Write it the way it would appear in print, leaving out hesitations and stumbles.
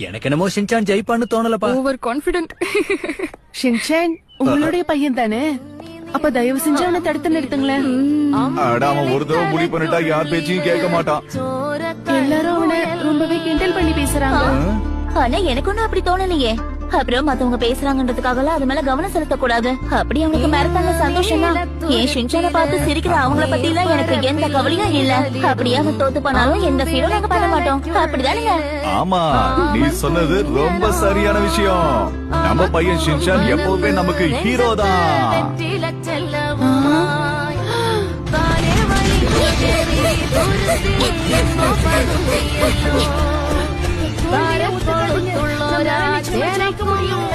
எனக்கு என்னமோ ஷின்சான் ஜெயிப்பான்னு தோணலப்பா. Over confident. ஷின்சான் உங்களுடைய பையன் தானே? அப்ப தயவு செஞ்சு அவனை தடுத்து நிறுத்துங்களேன். அவன் ஒரு தடவை முடிவு பண்ணிட்டா யார் பேச்சையும் கேட்க மாட்டான். எல்லாரும் அவனை ரொம்பவே கிண்டல் பண்ணி பேசுறாங்க. ஆனா எனக்கு ஒண்ணும் அப்படி தோணலையே. அப்புறம் மத்தவங்க பேசுறாங்கன்றதுக்காக அது மேல கவனம் செலுத்த கூடாது. அப்படி அவனுக்கு மிரட்டாங்க சந்தோஷம் தான். என் ஷின்சானை பார்த்து சிரிக்கிற அவங்கள பத்தி எல்லாம் எனக்கு எந்த கவலையும் இல்ல. அப்படியே அவன் தோத்து போனாலும் எந்த ஃபீலும் நாங்க பண்ண மாட்டோம். அப்படிதானுங்க? ஆமா, நீ சொன்னது ரொம்ப சரியான விஷயம். நம்ம பையன் ஷின்சான் எப்பவுமே நமக்கு ஹீரோ தான். ஜெயிக்க முடியும்.